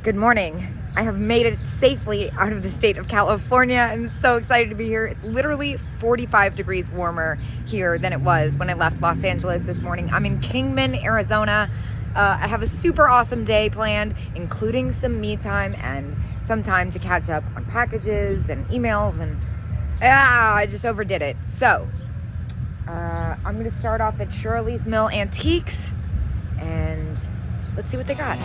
Good morning. I have made it safely out of the state of California. I'm so excited to be here. It's literally 45 degrees warmer here than it was when I left Los Angeles this morning. I'm in Kingman, Arizona. I have a super awesome day planned, including some me time and some time to catch up on packages and emails, and I just overdid it. So I'm gonna start off at Shirley's Mill Antiques and let's see what they got.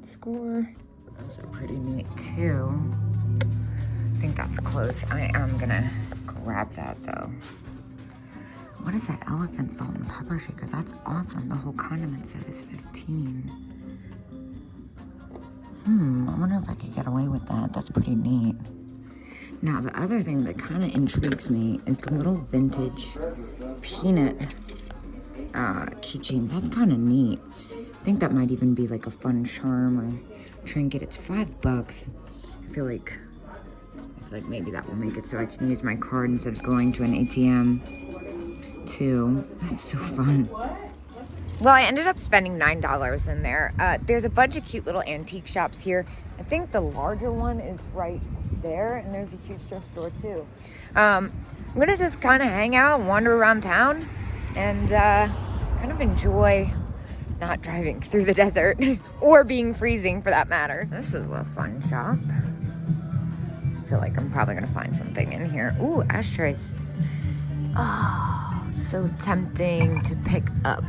Score. Those are pretty neat too. I think that's close. I am gonna grab that though. What is that elephant salt and pepper shaker? That's awesome. The whole condiment set is $15. I wonder if I could get away with that. That's pretty neat. Now the other thing that kind of intrigues me is the little vintage peanut keychain. That's kind of neat. I think that might even be like a fun charm or trinket. It's $5. I feel like maybe that will make it so I can use my card instead of going to an ATM too. That's so fun. Well, I ended up spending $9 in there. There's a bunch of cute little antique shops here. I think the larger one is right there, and there's a huge thrift store too. I'm gonna just kind of hang out and wander around town and kind of enjoy not driving through the desert or being freezing for that matter. This is a fun shop. I feel like I'm probably gonna find something in here. Ooh, ashtrays. Oh, so tempting to pick up,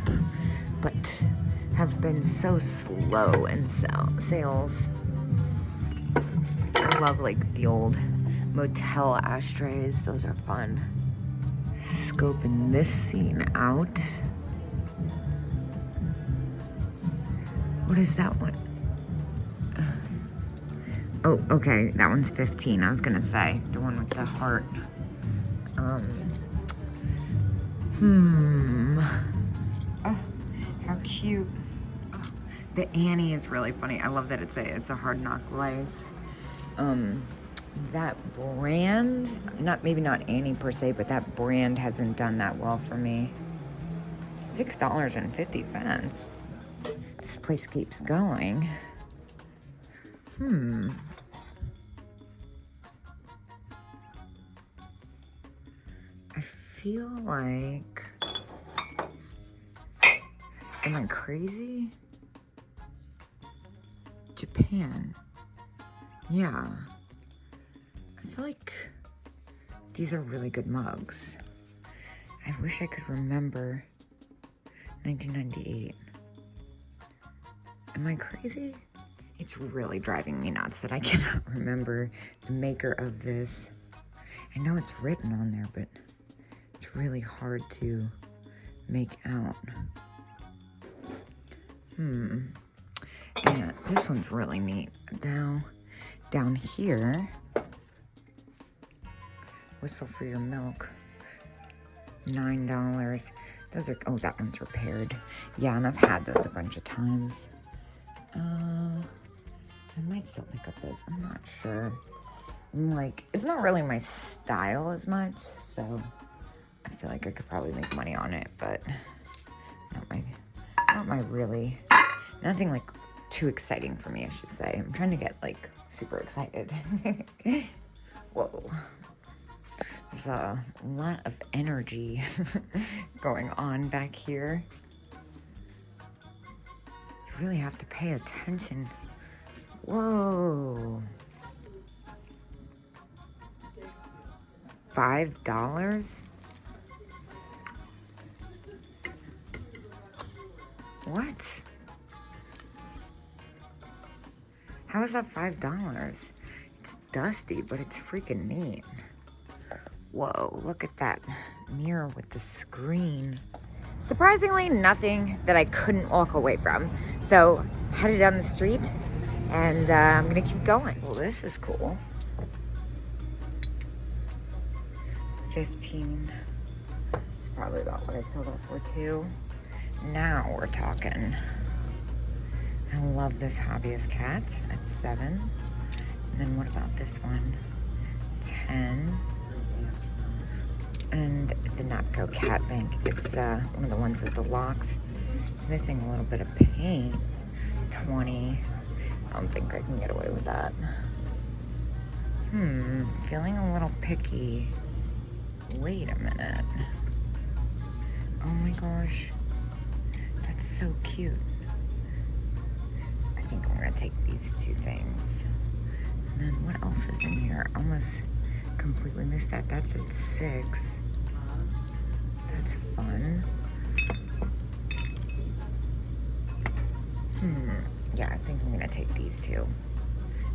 but have been so slow in sales. I love like the old motel ashtrays. Those are fun. Scoping this scene out. What is that one? Oh, okay, that one's 15. I was gonna say the one with the heart. Oh, how cute. Oh, the Annie is really funny. I love that it's a Hard Knock Life. That brand, maybe not Annie per se, but that brand hasn't done that well for me. $6.50. This place keeps going. I feel like, am I crazy? Japan. Yeah. I feel like these are really good mugs. I wish I could remember 1998. Am I crazy? It's really driving me nuts that I cannot remember the maker of this. I know it's written on there, but it's really hard to make out. And this one's really neat. Down here, Whistle for Your Milk, $9. Those are, oh, that one's repaired. Yeah, and I've had those a bunch of times. I might still pick up those. I'm not sure. It's not really my style as much, so I feel like I could probably make money on it, but not my really, nothing like too exciting for me, I should say. I'm trying to get like super excited. Whoa. There's a lot of energy going on back here. You really have to pay attention. Whoa. $5? What? How is that $5? It's dusty, but it's freaking neat. Whoa, look at that mirror with the screen. Surprisingly, nothing that I couldn't walk away from. So, headed down the street, and I'm gonna keep going. Well, this is cool. 15. It's probably about what I'd sell that for too. Now we're talking. I love this hobbyist cat at 7. And then what about this one? 10. And the Napco Cat Bank. It's one of the ones with the locks. It's missing a little bit of paint. 20. I don't think I can get away with that. Feeling a little picky. Wait a minute. Oh my gosh. That's so cute. I think I'm gonna take these two things. And then what else is in here? Almost completely missed that. That's at 6. That's fun. Yeah, I think I'm gonna take these two.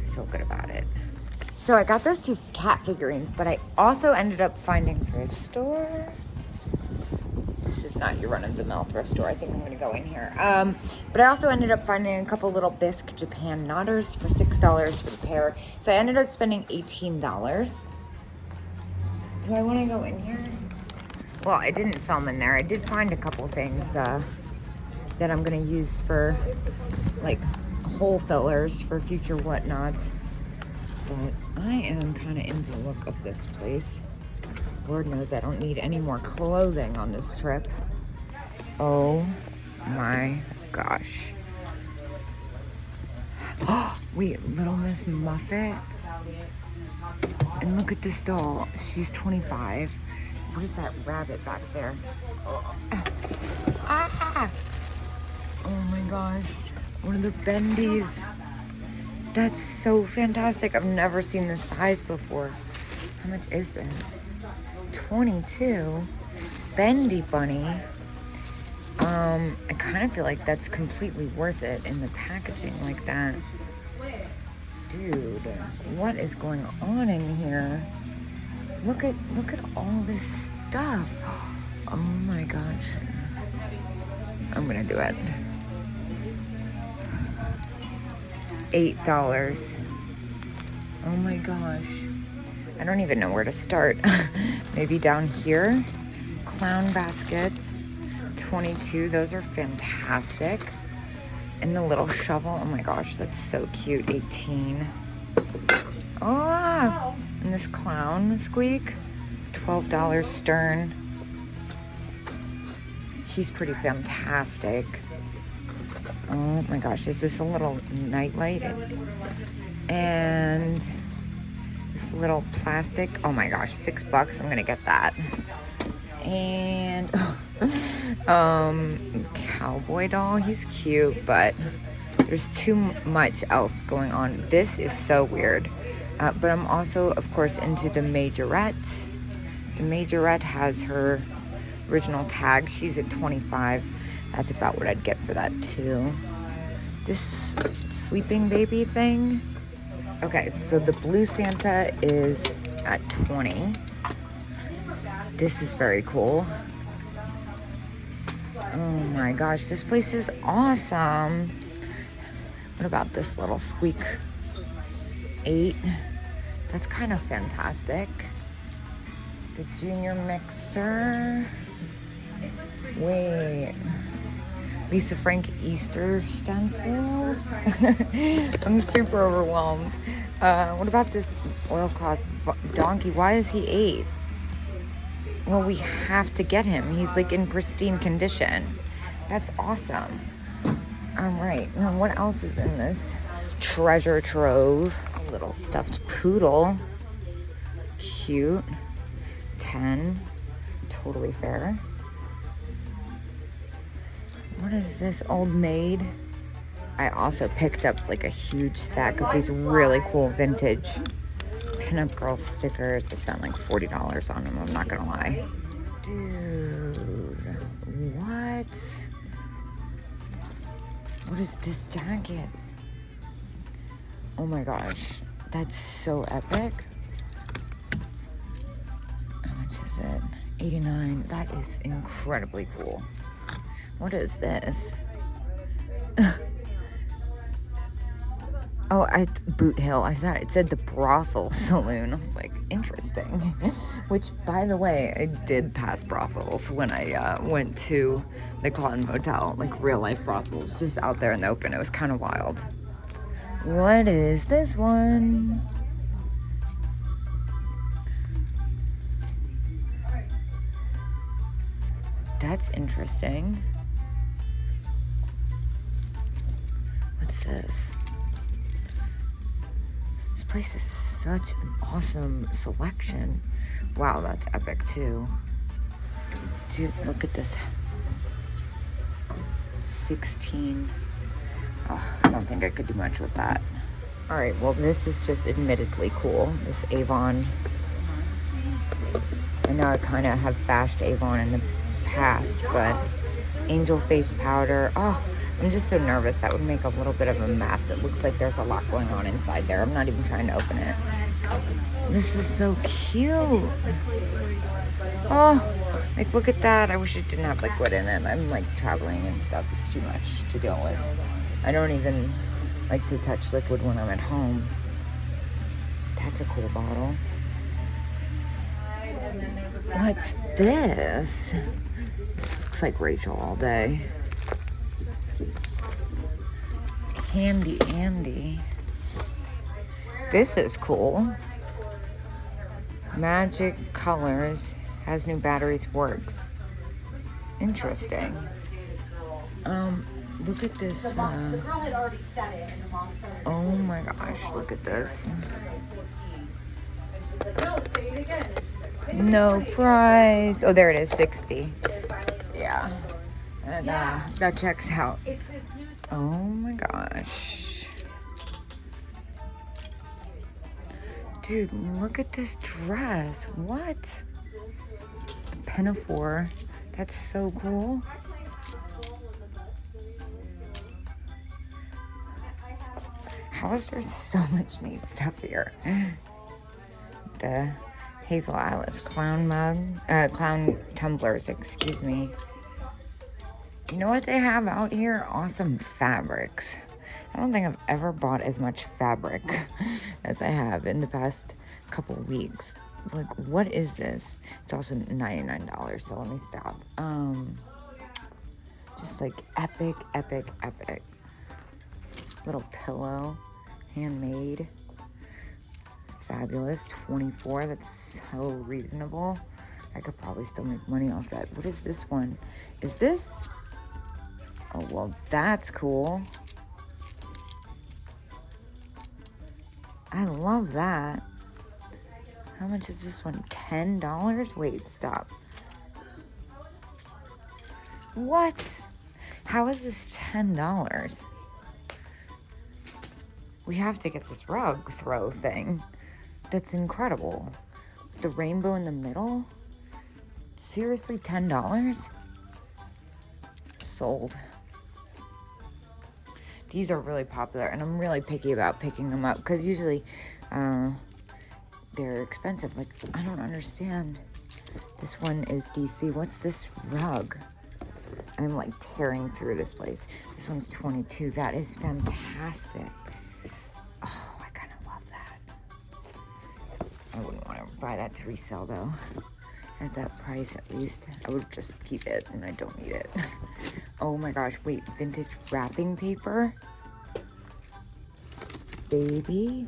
I feel good about it. So I got those 2 cat figurines, but I also ended up finding thrift store. This is not your run-of-the-mill thrift store. I think I'm gonna go in here. But I also ended up finding a couple little bisque Japan knotters for $6 for the pair. So I ended up spending $18. Do I wanna go in here? Well, I didn't film in there. I did find a couple things that I'm gonna use for like hole fillers for future whatnots. But I am kind of into the look of this place. Lord knows I don't need any more clothing on this trip. Oh my gosh. Oh, wait, Little Miss Muffet. And look at this doll. She's 25. What is that rabbit back there? Oh. Ah! Oh my gosh. One of the bendies. That's so fantastic. I've never seen this size before. How much is this? 22. Bendy bunny. I kind of feel like that's completely worth it in the packaging like that. Dude, what is going on in here? Look at all this stuff. Oh my gosh. I'm gonna do it. $8. Oh my gosh. I don't even know where to start. Maybe down here. Clown baskets. 22. Those are fantastic. And the little shovel. Oh my gosh, that's so cute. 18. Oh, and this clown squeak. $12 Stern. He's pretty fantastic. Oh my gosh, is this a little nightlight? And this little plastic. Oh my gosh, $6. I'm gonna get that. And cowboy doll. He's cute, but there's too much else going on. This is so weird. But I'm also, of course, into the Majorette. The Majorette has her original tag. She's at 25. That's about what I'd get for that too. This sleeping baby thing. Okay, so the blue Santa is at 20. This is very cool. Oh my gosh, this place is awesome. What about this little squeak? 8. That's kind of fantastic. The junior mixer. Wait. Lisa Frank Easter stencils. I'm super overwhelmed. What about this oilcloth donkey? Why is he 8? Well, we have to get him. He's like in pristine condition. That's awesome. All right. Now, what else is in this treasure trove? A little stuffed poodle. Cute. 10. Totally fair. What is this, Old Maid? I also picked up like a huge stack of these really cool vintage pinup girl stickers. I spent like $40 on them, I'm not gonna lie. Dude, what? What is this jacket? Oh my gosh, that's so epic. How much is it? $89. That is incredibly cool. What is this? Oh, Boot Hill. I thought it said the brothel saloon. I was like, interesting. Which, by the way, I did pass brothels when I went to the Cotton Motel, like real life brothels, just out there in the open. It was kind of wild. What is this one? That's interesting. What's this? This place is such an awesome selection. Wow, that's epic too. Dude, look at this. 16. Oh, I don't think I could do much with that. All right, well, this is just admittedly cool. This Avon. I know I kind of have bashed Avon in the past, but angel face powder. Oh, I'm just so nervous. That would make a little bit of a mess. It looks like there's a lot going on inside there. I'm not even trying to open it. This is so cute. Oh, like, look at that. I wish it didn't have liquid in it. I'm, like, traveling and stuff. It's too much to deal with. I don't even like to touch liquid when I'm at home. That's a cool bottle. What's this? This looks like Rachel all day. Handy Andy. This is cool. Magic Colors has new batteries, works. Interesting. Look at this. Oh my gosh, look at this. No price. Oh, there it is, 60. Yeah. And that checks out. Oh my gosh. Dude, look at this dress. What? The Pinafore. That's so cool. How is there so much neat stuff here? The Hazel Alice clown mug, clown tumblers, excuse me. You know what they have out here? Awesome fabrics. I don't think I've ever bought as much fabric as I have in the past couple weeks. Like, what is this? It's also $99, so let me stop. Just like epic, epic, epic. Little pillow, handmade. Fabulous, 24. That's so reasonable. I could probably still make money off that. What is this one? Is this? Oh, well, that's cool. I love that. How much is this one? $10? Wait, stop. What? How is this $10? We have to get this rug throw thing. That's incredible. The rainbow in the middle? Seriously, $10? Sold. These are really popular, and I'm really picky about picking them up because usually they're expensive. Like, I don't understand. This one is DC. What's this rug? I'm like tearing through this place. This one's 22. That is fantastic. Oh, I kind of love that. I wouldn't want to buy that to resell though. At that price, at least. I would just keep it, and I don't need it. Oh my gosh, wait, vintage wrapping paper? Baby?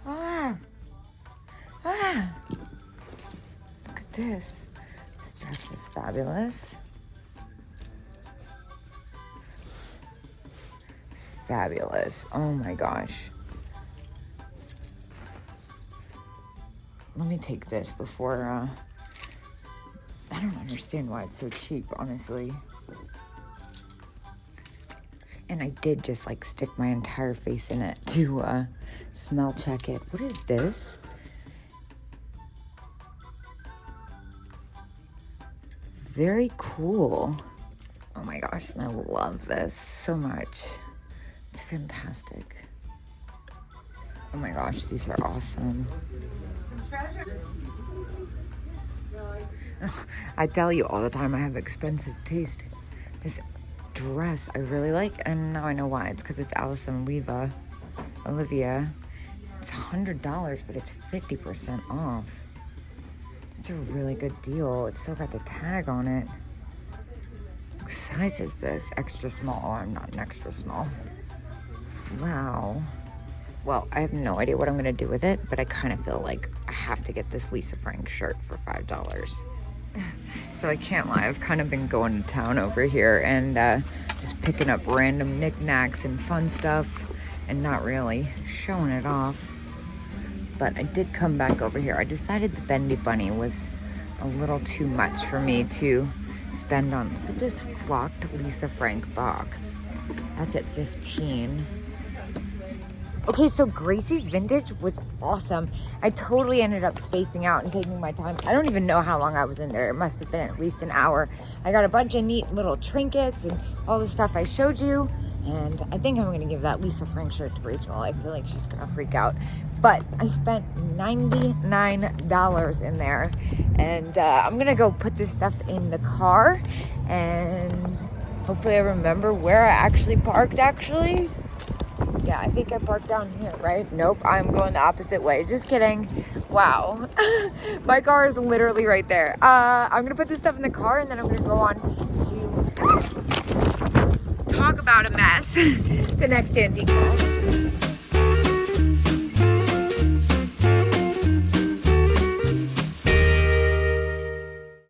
Ah! Look at this. This dress is fabulous. Fabulous. Oh my gosh. Let me take this before, I don't understand why it's so cheap, honestly. And I did just, like, stick my entire face in it to, smell check it. What is this? Very cool. Oh my gosh, I love this so much. It's fantastic. Oh my gosh, these are awesome. I tell you all the time I have expensive taste. This dress I really like, and now I know why. It's because it's Olivia. It's $100, but it's 50% off. It's a really good deal. It's still got the tag on it. What size is this? Extra small. Oh, I'm not an extra small. Wow. Well, I have no idea what I'm going to do with it, but I kind of feel like I have to get this Lisa Frank shirt for $5. So I can't lie, I've kind of been going to town over here and just picking up random knickknacks and fun stuff and not really showing it off. But I did come back over here. I decided the Bendy Bunny was a little too much for me to spend on. Look at this flocked Lisa Frank box. That's at $15. Okay, so Gracie's Vintage was awesome. I totally ended up spacing out and taking my time. I don't even know how long I was in there. It must have been at least an hour. I got a bunch of neat little trinkets and all the stuff I showed you. And I think I'm gonna give that Lisa Frank shirt to Rachel. I feel like she's gonna freak out. But I spent $99 in there. And I'm gonna go put this stuff in the car. And hopefully I remember where I actually parked actually. Yeah, I think I parked down here, right? Nope, I'm going the opposite way. Just kidding. Wow. My car is literally right there. I'm gonna put this stuff in the car and then I'm gonna go on to talk about a mess. The next antique haul.